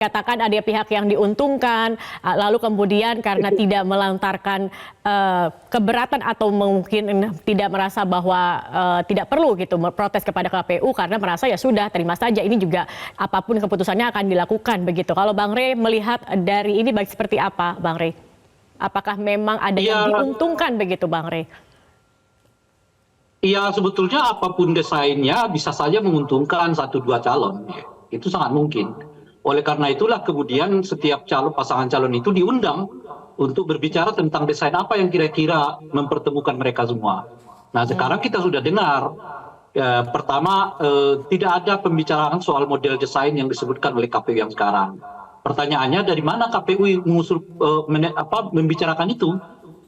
Katakan ada pihak yang diuntungkan, lalu kemudian karena tidak melontarkan keberatan atau mungkin tidak merasa bahwa tidak perlu gitu protes kepada KPU karena merasa ya sudah terima saja, ini juga apapun keputusannya akan dilakukan begitu. Kalau Bang Rey melihat dari ini baik seperti apa, Bang Rey? Apakah memang ada yang diuntungkan begitu, Bang Rey? Iya, sebetulnya apapun desainnya bisa saja menguntungkan satu dua calon. Itu sangat mungkin. Oleh karena itulah kemudian setiap pasangan calon itu diundang untuk berbicara tentang desain apa yang kira-kira mempertemukan mereka semua. Nah, sekarang kita sudah dengar. Pertama, tidak ada pembicaraan soal model desain yang disebutkan oleh KPU yang sekarang. Pertanyaannya, dari mana KPU mengusul membicarakan itu?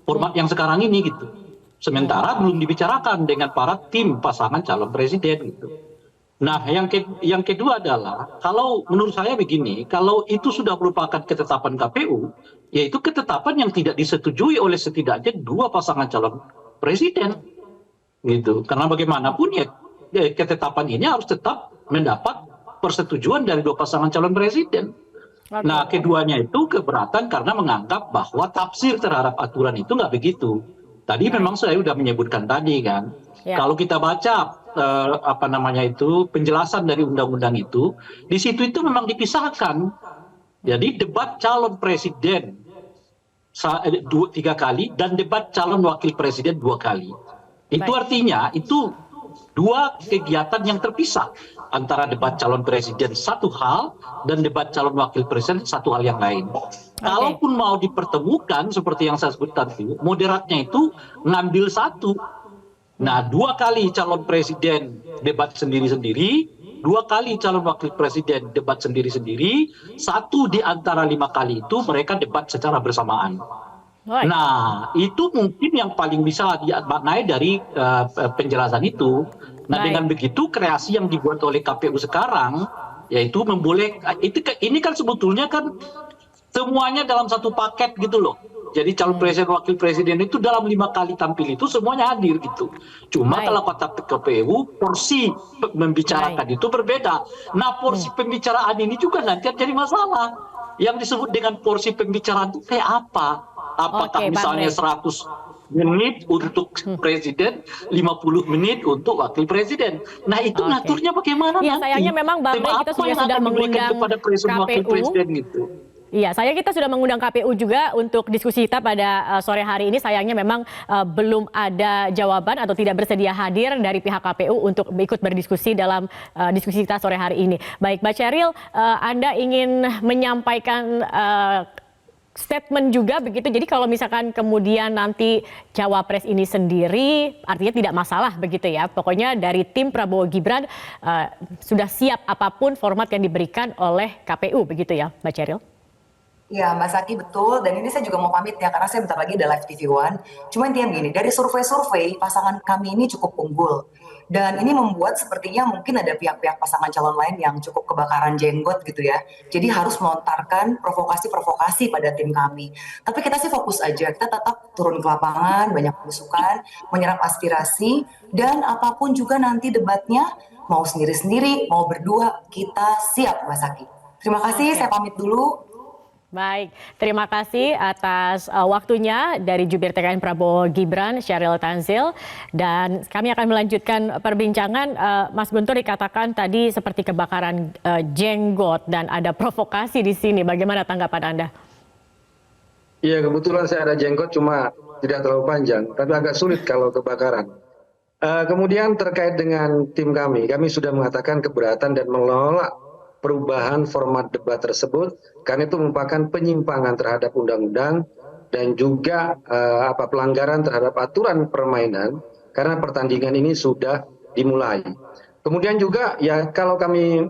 Format yang sekarang ini gitu. Sementara belum dibicarakan dengan para tim pasangan calon presiden gitu. Nah, yang kedua adalah, kalau menurut saya begini, kalau itu sudah merupakan ketetapan KPU, yaitu ketetapan yang tidak disetujui oleh setidaknya dua pasangan calon presiden, gitu. Karena bagaimanapun ya ketetapan ini harus tetap mendapat persetujuan dari dua pasangan calon presiden. Nah, keduanya itu keberatan karena menganggap bahwa tafsir terhadap aturan itu nggak begitu. Tadi memang saya sudah menyebutkan tadi kan, kalau kita baca penjelasan dari undang-undang itu, di situ itu memang dipisahkan. Jadi debat calon presiden 3 kali dan debat calon wakil presiden 2 kali. Itu artinya itu dua kegiatan yang terpisah antara debat calon presiden satu hal dan debat calon wakil presiden satu hal yang lain. Kalaupun mau dipertemukan seperti yang saya sebutkan itu, moderatnya itu ngambil satu. Nah, 2 kali calon presiden debat sendiri-sendiri, 2 kali calon wakil presiden debat sendiri-sendiri, 1 di antara 5 kali itu mereka debat secara bersamaan. Nah, itu mungkin yang paling bisa dimaknai dari penjelasan itu. Nah, dengan begitu kreasi yang dibuat oleh KPU sekarang, yaitu ini kan sebetulnya kan semuanya dalam satu paket gitu loh. Jadi calon presiden wakil presiden itu dalam 5 kali tampil itu semuanya hadir gitu. Cuma kalau kata KPU porsi membicarakan itu berbeda. Nah, porsi pembicaraan ini juga nanti jadi masalah. Yang disebut dengan porsi pembicaraan itu kayak apa? Apakah misalnya 100 menit untuk presiden, 50 menit untuk wakil presiden. Nah, itu ngaturnya bagaimana nanti? Sayangnya memang Bang Rey kita sudah mengundang kepada presiden wakil presiden gitu. Iya, sayang kita sudah mengundang KPU juga untuk diskusi kita pada sore hari ini. Sayangnya memang belum ada jawaban atau tidak bersedia hadir dari pihak KPU untuk ikut berdiskusi dalam diskusi kita sore hari ini. Baik, Mbak Sheryl, Anda ingin menyampaikan statement juga begitu. Jadi kalau misalkan kemudian nanti cawapres ini sendiri, artinya tidak masalah begitu ya. Pokoknya dari tim Prabowo Gibran sudah siap apapun format yang diberikan oleh KPU begitu ya, Mbak Sheryl? Ya, Mbak Saki betul. Dan ini saya juga mau pamit ya, karena saya bentar lagi ada live TV One. Cuma intinya begini, dari survei-survei pasangan kami ini cukup unggul. Dan ini membuat sepertinya mungkin ada pihak-pihak pasangan calon lain yang cukup kebakaran jenggot gitu ya. Jadi harus melontarkan provokasi-provokasi pada tim kami. Tapi kita sih fokus aja, kita tetap turun ke lapangan, banyak belusukan, menyerap aspirasi, dan apapun juga nanti debatnya, mau sendiri-sendiri, mau berdua, kita siap Mbak Saki. Terima kasih, saya pamit dulu. Baik, terima kasih atas waktunya dari Jubir TKN Prabowo Gibran, Sheryl Tanzil. Dan kami akan melanjutkan perbincangan. Mas Guntur dikatakan tadi seperti kebakaran jenggot dan ada provokasi di sini. Bagaimana tanggapan Anda? Iya, kebetulan saya ada jenggot cuma tidak terlalu panjang, tapi agak sulit kalau kebakaran. Kemudian terkait dengan tim kami sudah mengatakan keberatan dan menolak perubahan format debat tersebut karena itu merupakan penyimpangan terhadap undang-undang dan juga pelanggaran terhadap aturan permainan karena pertandingan ini sudah dimulai. Kemudian juga ya kalau kami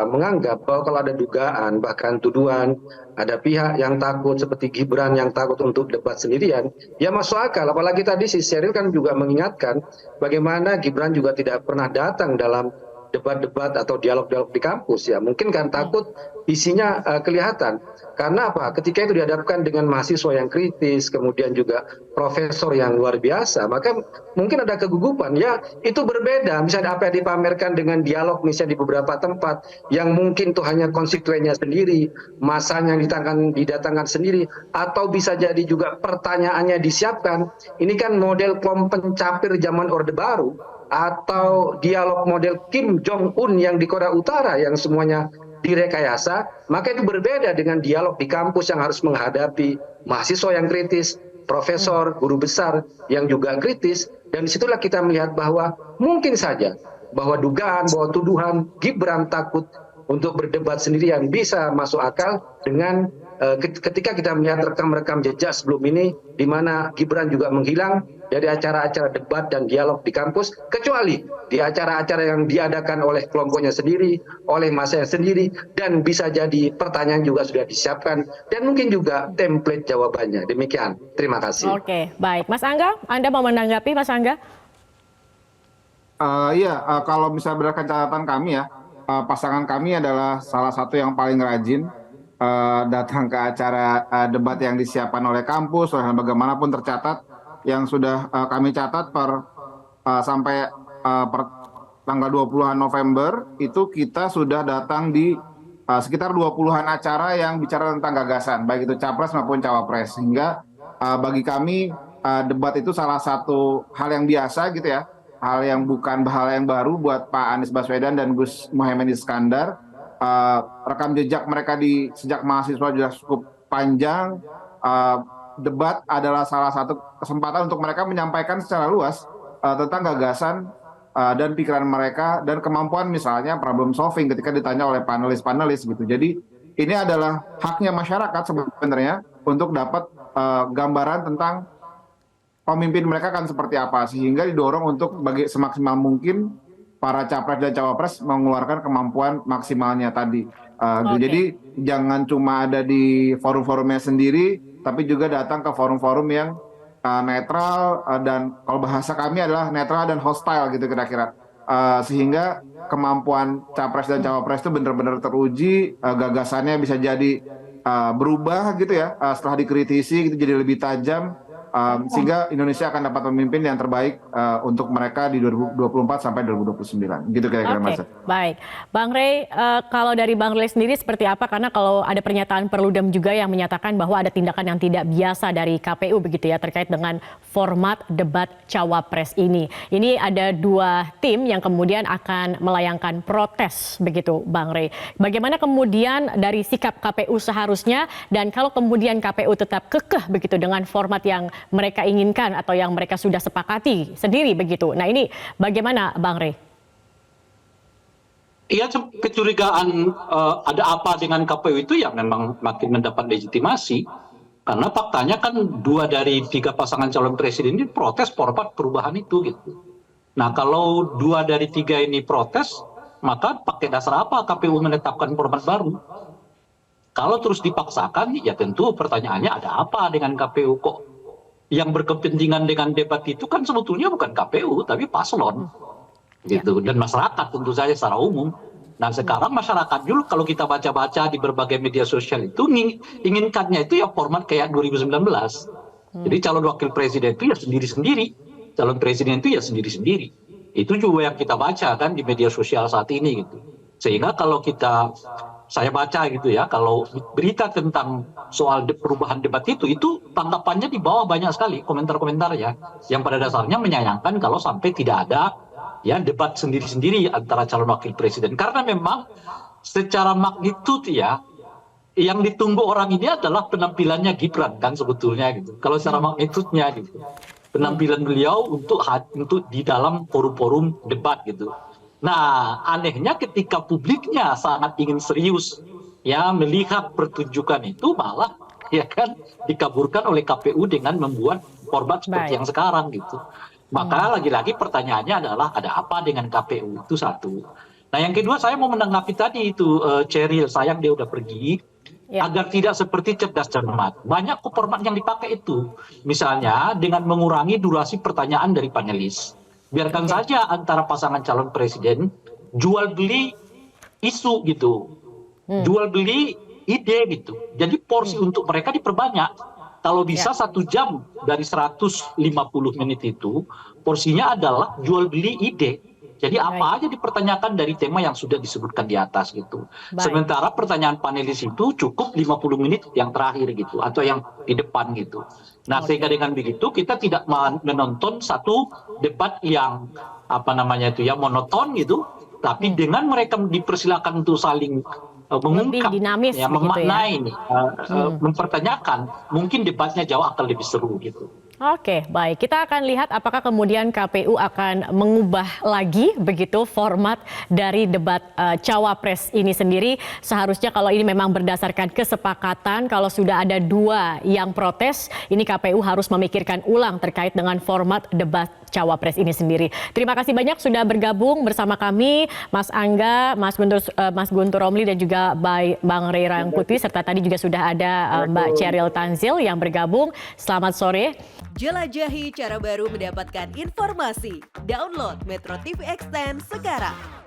menganggap bahwa kalau ada dugaan bahkan tuduhan ada pihak yang takut seperti Gibran yang takut untuk debat sendirian, ya masuk akal. Apalagi tadi si Sheryl kan juga mengingatkan bagaimana Gibran juga tidak pernah datang dalam debat-debat atau dialog-dialog di kampus ya. Mungkin kan takut isinya kelihatan. Karena apa? Ketika itu dihadapkan dengan mahasiswa yang kritis, kemudian juga profesor yang luar biasa, maka mungkin ada kegugupan. Ya, itu berbeda. Misalnya apa yang dipamerkan dengan dialog misalnya di beberapa tempat yang mungkin itu hanya konstituennya sendiri, masanya yang didatangkan sendiri, atau bisa jadi juga pertanyaannya disiapkan. Ini kan model kelompok pencapir zaman Orde Baru, atau dialog model Kim Jong Un yang di Korea Utara yang semuanya direkayasa, maka itu berbeda dengan dialog di kampus yang harus menghadapi mahasiswa yang kritis, profesor, guru besar yang juga kritis, dan disitulah kita melihat bahwa mungkin saja bahwa dugaan, bahwa tuduhan Gibran takut untuk berdebat sendirian bisa masuk akal dengan ketika kita melihat rekam-rekam jejak sebelum ini, di mana Gibran juga menghilang dari acara-acara debat dan dialog di kampus, kecuali di acara-acara yang diadakan oleh kelompoknya sendiri, oleh masanya sendiri, dan bisa jadi pertanyaan juga sudah disiapkan, dan mungkin juga template jawabannya. Demikian, terima kasih. Oke, baik. Mas Angga, Anda mau menanggapi Mas Angga? Iya, kalau misalnya berdasarkan catatan kami ya, pasangan kami adalah salah satu yang paling rajin datang ke acara debat yang disiapkan oleh kampus, oleh bagaimanapun tercatat yang sudah kami catat sampai per tanggal 20-an November itu kita sudah datang di sekitar 20-an acara yang bicara tentang gagasan, baik itu capres maupun cawapres. Sehingga bagi kami debat itu salah satu hal yang biasa gitu ya, hal yang bukan hal yang baru buat Pak Anies Baswedan dan Gus Muhaimin Iskandar. Rekam jejak mereka sejak mahasiswa sudah cukup panjang. Debat adalah salah satu kesempatan untuk mereka menyampaikan secara luas tentang gagasan dan pikiran mereka dan kemampuan misalnya problem solving ketika ditanya oleh panelis-panelis gitu. Jadi ini adalah haknya masyarakat sebenarnya untuk dapat gambaran tentang pemimpin mereka akan seperti apa, sehingga didorong untuk bagi semaksimal mungkin para capres dan cawapres mengeluarkan kemampuan maksimalnya tadi. Jadi jangan cuma ada di forum-forumnya sendiri, tapi juga datang ke forum-forum yang netral dan kalau bahasa kami adalah netral dan hostile gitu kira-kira. Sehingga kemampuan capres dan cawapres itu benar-benar teruji, gagasannya bisa jadi berubah gitu ya, setelah dikritisi gitu jadi lebih tajam. Sehingga Indonesia akan dapat pemimpin yang terbaik untuk mereka di 2024 sampai 2029. Gitu kira-kira Mas. Baik. Bang Rey, kalau dari Bang Rey sendiri seperti apa? Karena kalau ada pernyataan Perludem juga yang menyatakan bahwa ada tindakan yang tidak biasa dari KPU begitu ya terkait dengan format debat cawapres ini. Ini ada dua tim yang kemudian akan melayangkan protes begitu Bang Rey. Bagaimana kemudian dari sikap KPU seharusnya dan kalau kemudian KPU tetap kekeh begitu dengan format yang mereka inginkan atau yang mereka sudah sepakati sendiri begitu. Nah ini bagaimana Bang Rey? Iya, kecurigaan ada apa dengan KPU itu ya memang makin mendapat legitimasi. Karena faktanya kan 2 dari 3 pasangan calon presiden ini protes format perubahan itu gitu. Nah kalau 2 dari 3 ini protes, maka pakai dasar apa KPU menetapkan format baru? Kalau terus dipaksakan, ya tentu pertanyaannya ada apa dengan KPU kok? Yang berkepentingan dengan debat itu kan sebetulnya bukan KPU tapi paslon gitu dan masyarakat tentu saja secara umum. Nah sekarang masyarakat dulu kalau kita baca-baca di berbagai media sosial itu inginkannya itu ya format kayak 2019. Jadi calon wakil presiden itu ya sendiri-sendiri, calon presiden itu ya sendiri-sendiri. Itu juga yang kita baca kan di media sosial saat ini gitu. Sehingga kalau saya baca gitu ya, kalau berita tentang soal perubahan debat itu tanggapannya di bawah banyak sekali komentar-komentar ya, yang pada dasarnya menyayangkan kalau sampai tidak ada ya debat sendiri-sendiri antara calon wakil presiden. Karena memang secara magnitud ya, yang ditunggu orang ini adalah penampilannya Gibran kan sebetulnya gitu. Kalau secara magnitudnya gitu, penampilan beliau untuk di dalam forum-forum debat gitu. Nah, anehnya ketika publiknya sangat ingin serius ya melihat pertunjukan itu malah ya kan dikaburkan oleh KPU dengan membuat format seperti yang sekarang gitu. Maka lagi-lagi pertanyaannya adalah ada apa dengan KPU itu satu. Nah, yang kedua saya mau menanggapi tadi itu Cheryl, sayang dia udah pergi. Agar tidak seperti cerdas cermat. Banyak format yang dipakai itu. Misalnya dengan mengurangi durasi pertanyaan dari panelis. Biarkan saja antara pasangan calon presiden jual beli isu gitu, jual beli ide gitu. Jadi porsi untuk mereka diperbanyak. Kalau bisa 1 jam dari 150 menit itu, porsinya adalah jual beli ide. Jadi apa aja dipertanyakan dari tema yang sudah disebutkan di atas gitu. Sementara pertanyaan panelis itu cukup 50 menit yang terakhir gitu, atau yang di depan gitu. Nah sehingga dengan begitu kita tidak menonton satu debat yang yang monoton gitu, tapi dengan mereka dipersilakan untuk saling mengungkap, dinamis ya, memaknai, mempertanyakan, mungkin debatnya jauh akan lebih seru gitu. Oke, baik. Kita akan lihat apakah kemudian KPU akan mengubah lagi begitu format dari debat Cawapres ini sendiri. Seharusnya kalau ini memang berdasarkan kesepakatan, kalau sudah ada 2 yang protes, ini KPU harus memikirkan ulang terkait dengan format debat Cawapres ini sendiri. Terima kasih banyak sudah bergabung bersama kami, Mas Angga, Mas Guntur Romli, dan juga Bang Ray Rangkuti, serta tadi juga sudah ada Mbak Cheryl Tanzil yang bergabung. Selamat sore. Jelajahi cara baru mendapatkan informasi. Download Metro TV Extend sekarang.